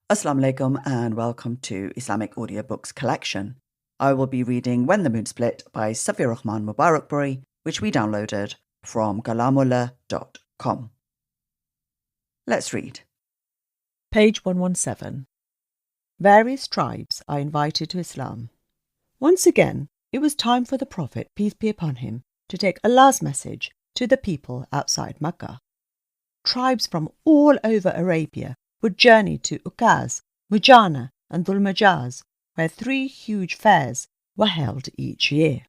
Assalamu alaikum and welcome to Islamic Audiobooks collection. I will be reading When the Moon Split by Safiur R Mubarakpuri, which we downloaded from kalamullah.com. Let's read. Page 117. Various tribes are invited to Islam. Once again, it was time for the Prophet, peace be upon him, to take Allah's message to the people outside Mecca. Tribes from all over Arabia would journey to Ukaz, Mujana and Dhul Majaz, where 3 huge fairs were held each year.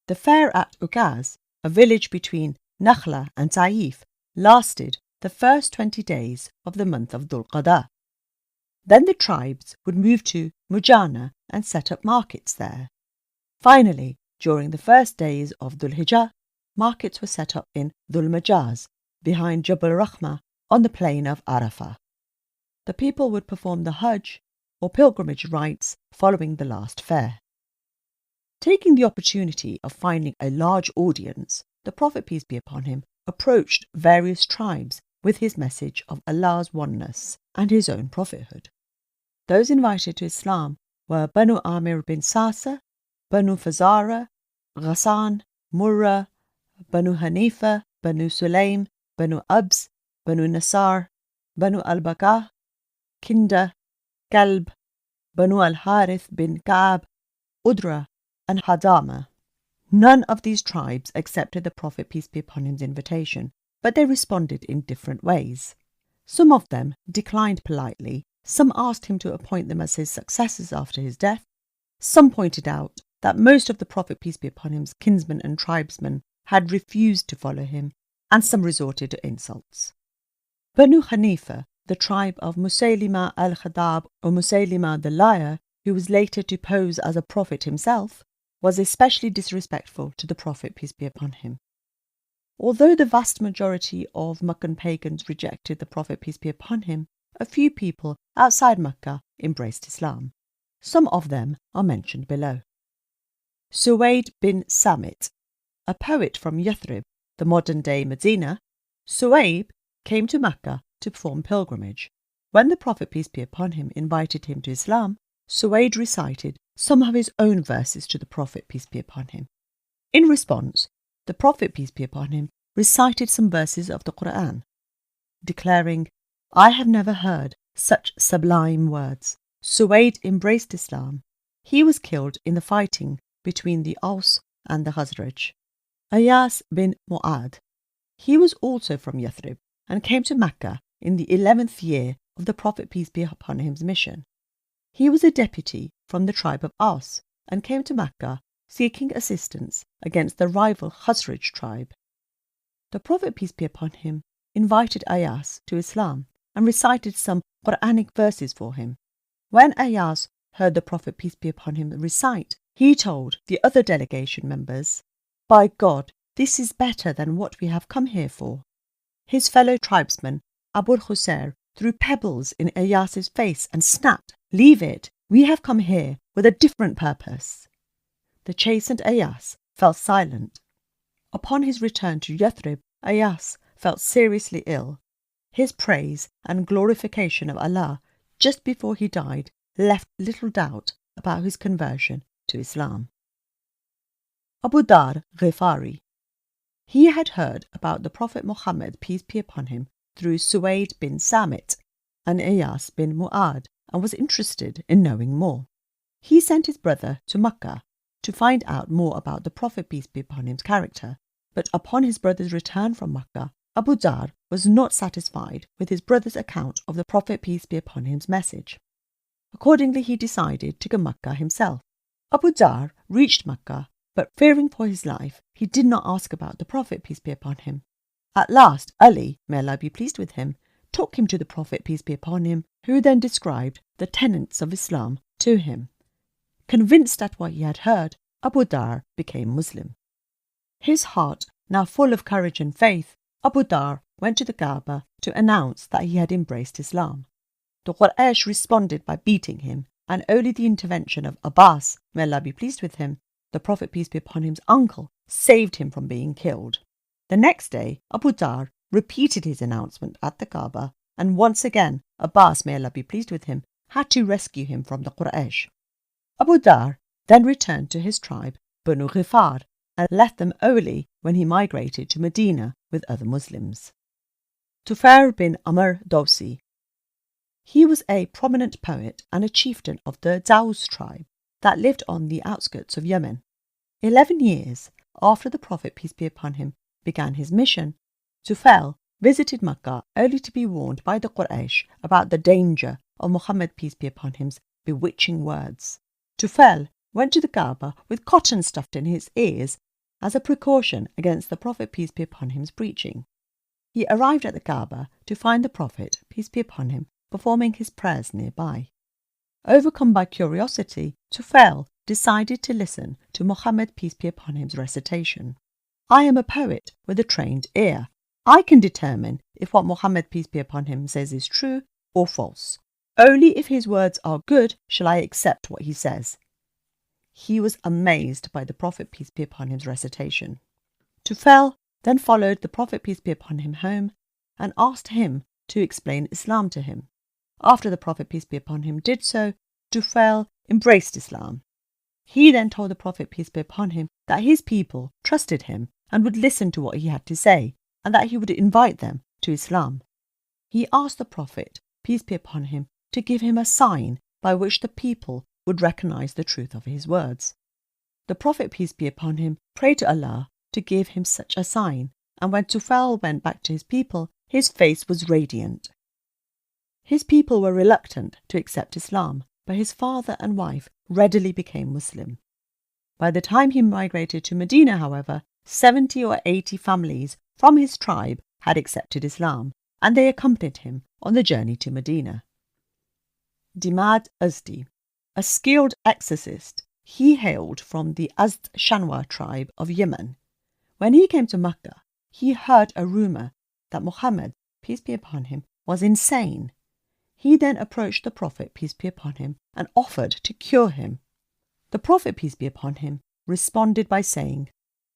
The fair at Ukaz, a village between Nakhla and Taif, lasted the first 20 days of the month of Dhul Qa'dah. Then the tribes would move to Mujana and set up markets there. Finally, during the first days of Dhul Hijjah, markets were set up in Dhul Majaz, behind Jabal Rahmah on the plain of Arafah. The people would perform the Hajj, or pilgrimage rites, following the last fair. Taking the opportunity of finding a large audience, the Prophet, peace be upon him, approached various tribes with his message of Allah's oneness and his own prophethood. Those invited to Islam were Banu Amir bin Sasa, Banu Fazara, Ghassan, Murrah, Banu Hanifa, Banu Sulaim, Banu Abs, Banu Nasar, Banu al-Baqah, Kinda, Kalb, Banu al-Harith bin Ka'ab, Udra, and Hadama. None of these tribes accepted the Prophet, peace be upon him's invitation, but they responded in different ways. Some of them declined politely, some asked him to appoint them as his successors after his death, some pointed out that most of the Prophet, peace be upon him's kinsmen and tribesmen had refused to follow him, and some resorted to insults. Banu Hanifa, the tribe of Musaylima al-Khadab or Musaylima the liar, who was later to pose as a prophet himself, was especially disrespectful to the Prophet, peace be upon him. Although the vast majority of Meccan pagans rejected the Prophet, peace be upon him, a few people outside Mecca embraced Islam. Some of them are mentioned below. Suwaid bin Samit, a poet from Yathrib, the modern-day Medina, Suwaid came to Mecca to perform pilgrimage. When the Prophet, peace be upon him, invited him to Islam, Suwaid recited some of his own verses to the Prophet, peace be upon him. In response, the Prophet, peace be upon him, recited some verses of the Qur'an, declaring, "I have never heard such sublime words." Suwaid embraced Islam. He was killed in the fighting between the Aus and the Khazraj. Ayas bin Mu'ad. He was also from Yathrib and came to Mecca in the 11th year of the Prophet, peace be upon him's mission. He was a deputy from the tribe of Aus and came to Mecca seeking assistance against the rival Khazraj tribe. The Prophet, peace be upon him, invited Ayas to Islam and recited some Quranic verses for him. When Ayas heard the Prophet, peace be upon him, recite, he told the other delegation members, "By God, this is better than what we have come here for." His fellow tribesman, Abu Khusair, threw pebbles in Ayas's face and snapped, "Leave it, we have come here with a different purpose." The chastened Ayas fell silent. Upon his return to Yathrib, Ayas felt seriously ill. His praise and glorification of Allah just before he died left little doubt about his conversion to Islam. Abu Dhar Ghifari. He had heard about the Prophet Muhammad, peace be upon him, through Suwaid bin Samit and Ayas bin Mu'ad, and was interested in knowing more. He sent his brother to Mecca to find out more about the Prophet, peace be upon him's character, but upon his brother's return from Mecca, Abu Dhar was not satisfied with his brother's account of the Prophet, peace be upon him's message. Accordingly, he decided to go to Mecca himself. Abu Dhar reached Mecca, but fearing for his life, he did not ask about the Prophet, peace be upon him. At last, Ali, may Allah be pleased with him, took him to the Prophet, peace be upon him, who then described the tenets of Islam to him. Convinced at what he had heard, Abu Dhar became Muslim. His heart now full of courage and faith, Abu Dhar went to the Kaaba to announce that he had embraced Islam. The Quraysh responded by beating him, and only the intervention of Abbas, may Allah be pleased with him, the Prophet, peace be upon him's uncle, saved him from being killed. The next day, Abu Dhar repeated his announcement at the Kaaba, and once again Abbas, may Allah be pleased with him, had to rescue him from the Quraysh. Abu Dhar then returned to his tribe, Banu Ghifar, and left them early when he migrated to Medina with other Muslims. Tufair bin Amr Dawsi. He was a prominent poet and a chieftain of the Daws tribe that lived on the outskirts of Yemen. 11 years after the Prophet, peace be upon him, began his mission, Tufail visited Makkah only to be warned by the Quraysh about the danger of Muhammad, peace be upon him's, bewitching words. Tufail went to the Kaaba with cotton stuffed in his ears as a precaution against the Prophet, peace be upon him's, preaching. He arrived at the Kaaba to find the Prophet, peace be upon him, performing his prayers nearby. Overcome by curiosity, Tufail decided to listen to Muhammad, peace be upon him's, recitation. I am a poet with a trained ear. I can determine if what Muhammad, peace be upon him, says is true or false. Only if his words are good shall I accept what he says. He was amazed by the Prophet, peace be upon him's, recitation. Tufail then followed the Prophet, peace be upon him, home and asked him to explain Islam to him. After the Prophet, peace be upon him, did so, Tufail embraced Islam. He then told the Prophet, peace be upon him, that his people trusted him and would listen to what he had to say, and that he would invite them to Islam. He asked the Prophet, peace be upon him, to give him a sign by which the people would recognize the truth of his words. The Prophet, peace be upon him, prayed to Allah to give him such a sign, and when Tufail went back to his people, his face was radiant. His people were reluctant to accept Islam, but his father and wife readily became Muslim. By the time he migrated to Medina, however, 70 or 80 families from his tribe had accepted Islam, and they accompanied him on the journey to Medina. Dimad Azdi, a skilled exorcist, he hailed from the Azd Shanwa tribe of Yemen. When he came to Makkah, he heard a rumour that Muhammad, peace be upon him, was insane. He then approached the Prophet, peace be upon him, and offered to cure him. The Prophet, peace be upon him, responded by saying,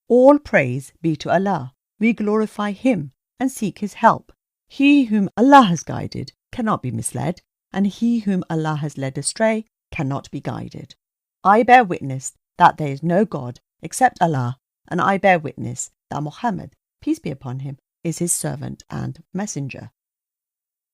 "All praise be to Allah. We glorify Him and seek His help. He whom Allah has guided cannot be misled, and he whom Allah has led astray cannot be guided. I bear witness that there is no God except Allah, and I bear witness that Muhammad, peace be upon him, is his servant and messenger."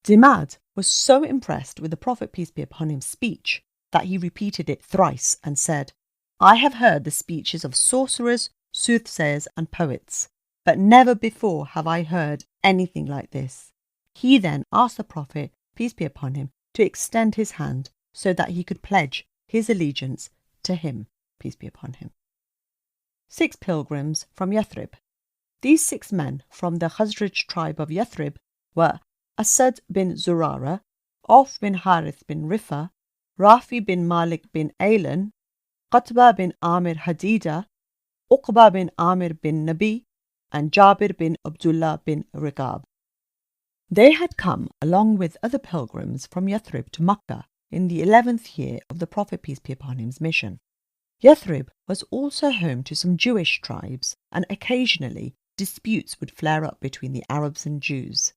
Dimad was so impressed with the Prophet, peace be upon him's, speech that he repeated it thrice and said, "I have heard the speeches of sorcerers, soothsayers and poets, but never before have I heard anything like this." He then asked the Prophet, peace be upon him, to extend his hand so that he could pledge his allegiance to him, peace be upon him. 6 pilgrims from Yathrib. These 6 men from the Khazraj tribe of Yathrib were Asad bin Zurara, Auf bin Harith bin Rifa, Rafi bin Malik bin Ailan, Qatba bin Amir Hadida, Uqba bin Amir bin Nabi, and Jabir bin Abdullah bin Riqab. They had come along with other pilgrims from Yathrib to Makkah in the 11th year of the Prophet, peace be upon him's, mission. Yathrib was also home to some Jewish tribes, and occasionally disputes would flare up between the Arabs and Jews.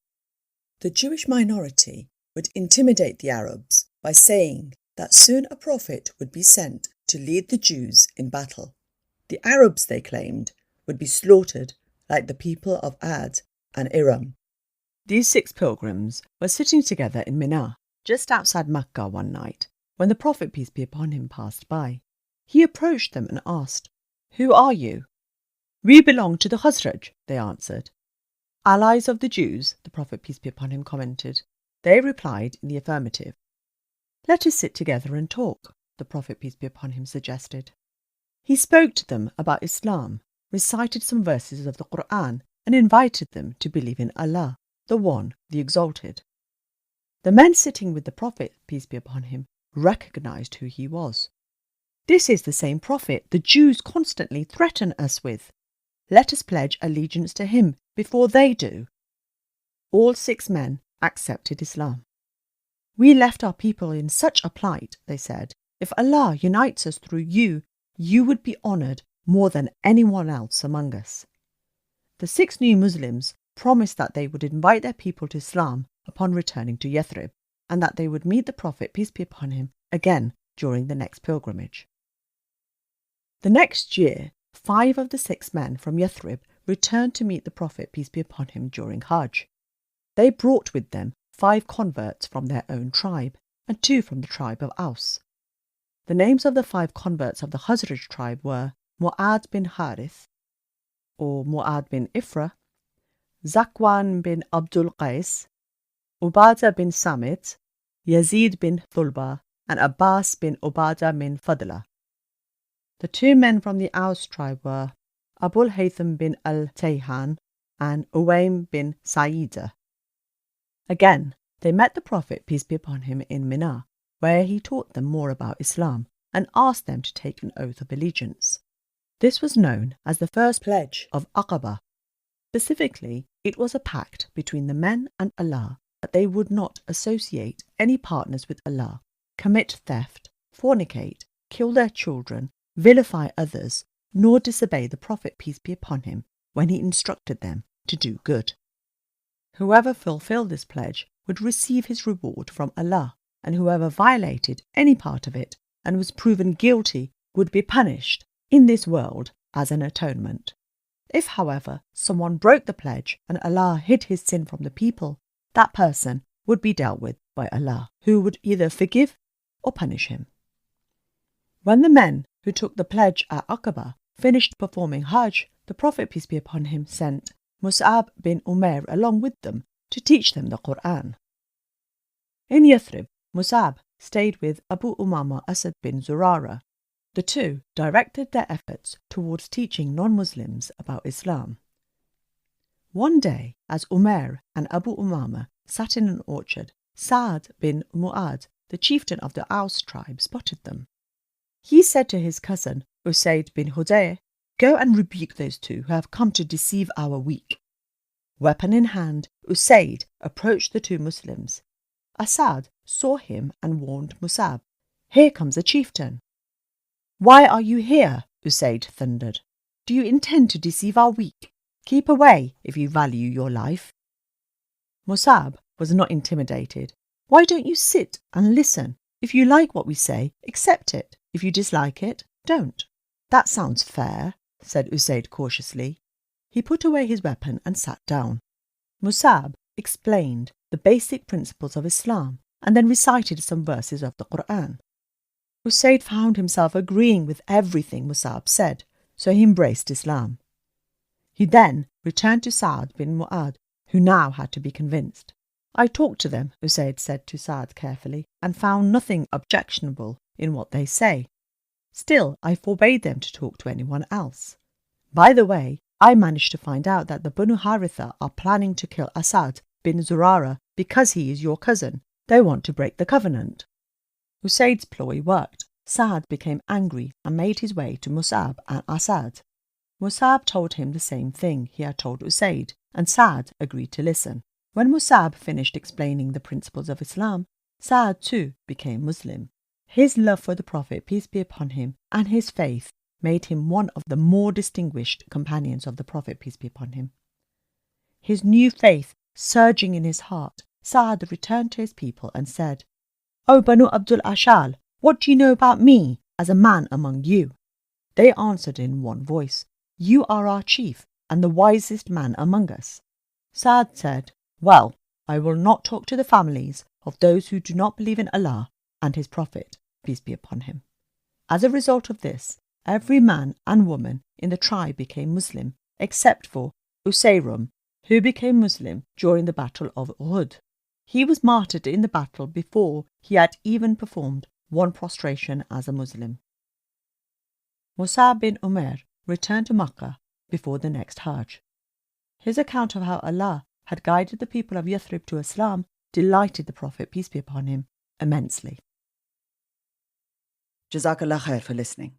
The Jewish minority would intimidate the Arabs by saying that soon a prophet would be sent to lead the Jews in battle. The Arabs, they claimed, would be slaughtered like the people of Ad and Iram. These 6 pilgrims were sitting together in Mina, just outside Makkah one night, when the Prophet, peace be upon him, passed by. He approached them and asked, "Who are you?" "We belong to the Khazraj," they answered. "Allies of the Jews," the Prophet, peace be upon him, commented. They replied in the affirmative. "Let us sit together and talk," the Prophet, peace be upon him, suggested. He spoke to them about Islam, recited some verses of the Qur'an, and invited them to believe in Allah, the One, the Exalted. The men sitting with the Prophet, peace be upon him, recognized who he was. "This is the same Prophet the Jews constantly threaten us with. Let us pledge allegiance to him before they do." All 6 men accepted Islam. "We left our people in such a plight," they said. "If Allah unites us through you, you would be honoured more than anyone else among us." The 6 new Muslims promised that they would invite their people to Islam upon returning to Yathrib. and that they would meet the Prophet, peace be upon him, again during the next pilgrimage. The next year, 5 of the 6 men from Yathrib returned to meet the Prophet, peace be upon him, during Hajj. They brought with them 5 converts from their own tribe and 2 from the tribe of Aus. The names of the 5 converts of the Khazraj tribe were Mu'ad bin Harith, or Mu'ad bin Ifra, Zakwan bin Abdul Qais, Ubadah bin Samit, Yazid bin Thulba, and Abbas bin Ubadah bin Fadla. The 2 men from the Aus tribe were Abul Haytham bin al-Tayhan and Uwaym bin Sa'idah. Again, they met the Prophet, peace be upon him, in Mina, where he taught them more about Islam and asked them to take an oath of allegiance. This was known as the first pledge of Aqaba. Specifically, it was a pact between the men and Allah that they would not associate any partners with Allah, commit theft, fornicate, kill their children, vilify others, nor disobey the Prophet, peace be upon him, when he instructed them to do good. Whoever fulfilled this pledge would receive his reward from Allah, and whoever violated any part of it and was proven guilty would be punished in this world as an atonement. If, however, someone broke the pledge and Allah hid his sin from the people, that person would be dealt with by Allah, who would either forgive or punish him. When the men who took the pledge at Aqaba finished performing Hajj, the Prophet, peace be upon him, sent Mus'ab bin Umair along with them to teach them the Qur'an. In Yathrib, Mus'ab stayed with Abu Umama Asad bin Zurara. The 2 directed their efforts towards teaching non-Muslims about Islam. One day, as Umair and Abu Umama sat in an orchard, Sa'd bin Mu'ad, the chieftain of the Aus tribe, spotted them. He said to his cousin, Usayd bin Hudayr, "Go and rebuke those 2 who have come to deceive our weak." Weapon in hand, Usayd approached the 2 Muslims. Asad saw him and warned Mus'ab, "Here comes a chieftain." "Why are you here?" Usayd thundered. "Do you intend to deceive our weak? Keep away if you value your life." Mus'ab was not intimidated. "Why don't you sit and listen? If you like what we say, accept it. If you dislike it, don't." "That sounds fair," said Usayd cautiously. He put away his weapon and sat down. Mus'ab explained the basic principles of Islam and then recited some verses of the Qur'an. Usayd found himself agreeing with everything Mus'ab said, so he embraced Islam. He then returned to Sa'd bin Mu'ad, who now had to be convinced. "I talked to them," Usayd said to Sa'd carefully, "and found nothing objectionable in what they say. Still, I forbade them to talk to anyone else. By the way, I managed to find out that the Banu Haritha are planning to kill Asad bin Zurara because he is your cousin. They want to break the covenant." Usayd's ploy worked. Sa'd became angry and made his way to Mus'ab and Asad. Mus'ab told him the same thing he had told Usayd, and Sa'd agreed to listen. When Mus'ab finished explaining the principles of Islam, Sa'd too became Muslim. His love for the Prophet, peace be upon him, and his faith made him one of the more distinguished companions of the Prophet, peace be upon him. His new faith surging in his heart, Sa'd returned to his people and said, "O Banu Abdul Ashal, what do you know about me as a man among you?" They answered in one voice, "You are our chief and the wisest man among us." Sa'd said, "Well, I will not talk to the families of those who do not believe in Allah and his Prophet, peace be upon him." As a result of this, every man and woman in the tribe became Muslim, except for Usayrum, who became Muslim during the Battle of Uhud. He was martyred in the battle before he had even performed one prostration as a Muslim. Mus'ab bin Umair returned to Makkah before the next Hajj. His account of how Allah had guided the people of Yathrib to Islam delighted the Prophet, peace be upon him, immensely. Jazakallah khair for listening.